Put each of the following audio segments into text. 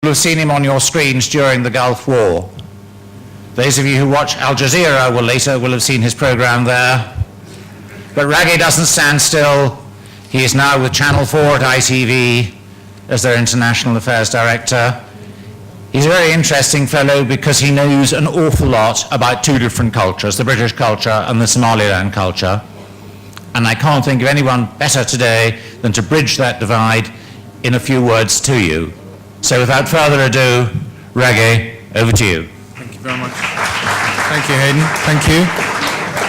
You'll have seen him on your screens during the Gulf War. Those of you who watch Al Jazeera will have seen his program there. But Raage doesn't stand still. He is now with Channel 4 at ITV as their International Affairs Director. He's a very interesting fellow because he knows an awful lot about two different cultures, the British culture and the Somaliland culture. And I can't think of anyone better today than to bridge that divide in a few words to you. So without further ado, Raage, over to you. Thank you very much. Thank you, Hayden. Thank you.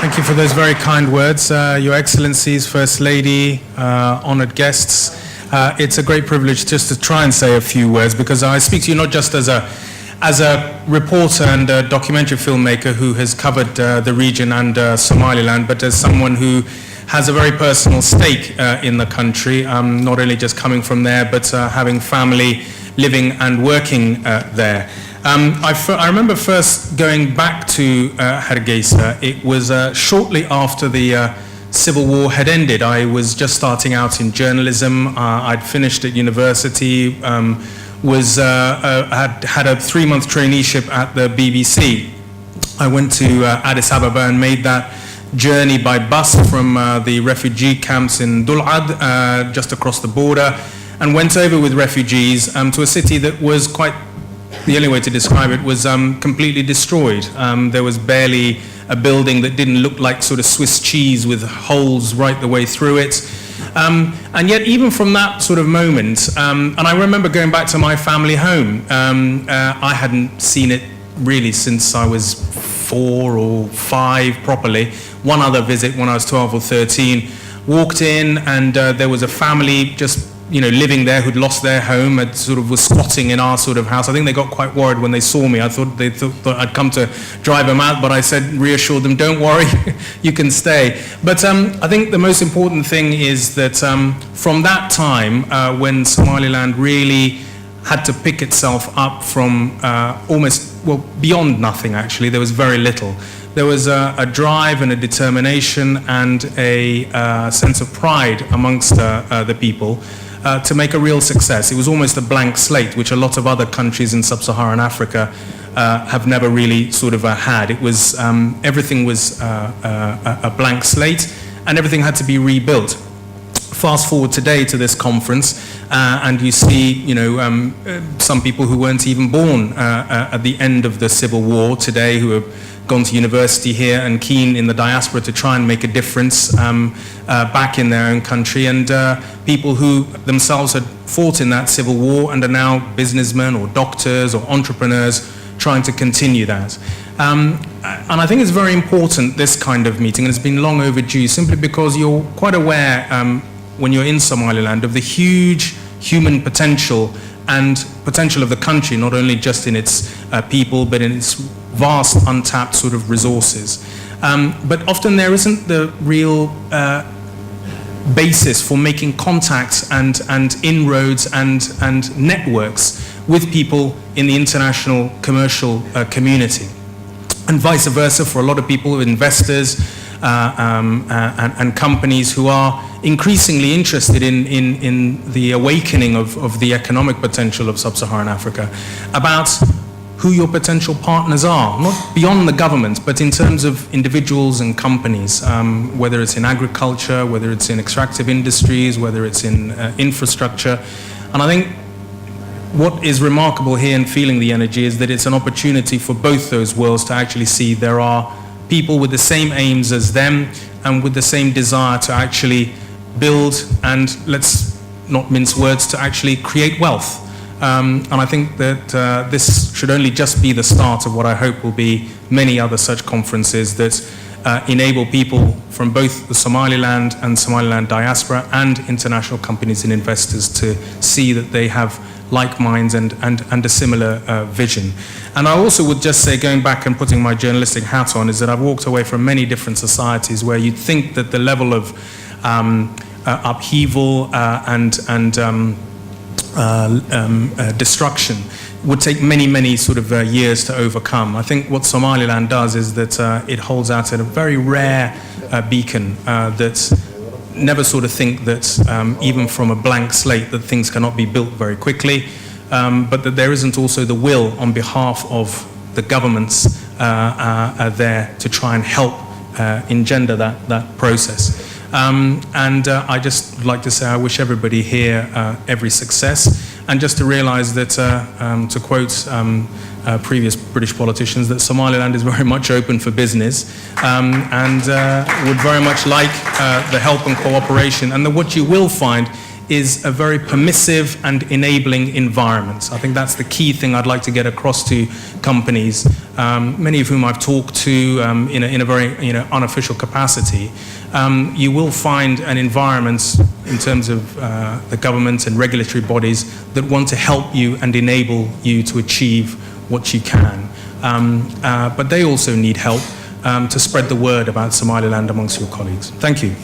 Thank you for those very kind words. Your Excellencies, First Lady, honored guests. It's a great privilege just to try and say a few words, because I speak to you not just as a reporter and a documentary filmmaker who has covered the region and Somaliland, but as someone who has a very personal stake in the country, not only just coming from there, but having family living and working there. I remember first going back to Hargeisa. It was shortly after the Civil War had ended. I was just starting out in journalism. I'd finished at university, had a 3-month traineeship at the BBC. I went to Addis Ababa and made that journey by bus from the refugee camps in Dul'ad, just across the border, and went over with refugees to a city that was quite, the only way to describe it was completely destroyed. There was barely a building that didn't look like sort of Swiss cheese with holes right the way through it. And yet even from that sort of moment, and I remember going back to my family home, I hadn't seen it really since I was 4 or 5 properly. One other visit when I was 12 or 13. Walked in and there was a family just living there who'd lost their home and sort of was squatting in our sort of house. I think they got quite worried when they saw me. I thought they thought I'd come to drive them out, but I reassured them, don't worry, you can stay. But I think the most important thing is that from that time, when Somaliland really had to pick itself up from beyond nothing actually, there was very little. There was a drive and a determination and a sense of pride amongst the people to make a real success. It was almost a blank slate, which a lot of other countries in sub-Saharan Africa have never really sort of had. It was, everything was a blank slate and everything had to be rebuilt. Fast forward today to this conference and you see, some people who weren't even born at the end of the Civil War today, who have gone to university here and keen in the diaspora to try and make a difference back in their own country, and people who themselves had fought in that Civil War and are now businessmen or doctors or entrepreneurs trying to continue that. And I think it's very important, this kind of meeting, and it's been long overdue, simply because you're quite aware when you're in Somaliland of the huge human potential and potential of the country, not only just in its people, but in its vast untapped sort of resources. But often there isn't the real basis for making contacts and inroads and networks with people in the international commercial community. And vice versa for a lot of people, investors and companies who are increasingly interested in the awakening of the economic potential of sub-Saharan Africa, about who your potential partners are, not beyond the government, but in terms of individuals and companies, whether it's in agriculture, whether it's in extractive industries, whether it's in infrastructure. And I think what is remarkable here in feeling the energy is that it's an opportunity for both those worlds to actually see there are people with the same aims as them and with the same desire to actually build and, let's not mince words, to actually create wealth. And I think that this should only just be the start of what I hope will be many other such conferences that enable people from both the Somaliland and Somaliland diaspora and international companies and investors to see that they have like minds and a similar vision. And I also would just say, going back and putting my journalistic hat on, is that I've walked away from many different societies where you'd think that the level of upheaval and destruction would take many sort of years to overcome. I think what Somaliland does is that it holds out a very rare beacon that never sort of think that even from a blank slate that things cannot be built very quickly. but that there isn't also the will on behalf of the governments there to try and help engender that process. And I just like to say I wish everybody here every success, and just to realise that, to quote previous British politicians, that Somaliland is very much open for business, and would very much like the help and cooperation, and that what you will find is a very permissive and enabling environment. I think that's the key thing I'd like to get across to companies, many of whom I've talked to in a very unofficial capacity. You will find an environment in terms of the government and regulatory bodies that want to help you and enable you to achieve what you can. But they also need help to spread the word about Somaliland amongst your colleagues. Thank you.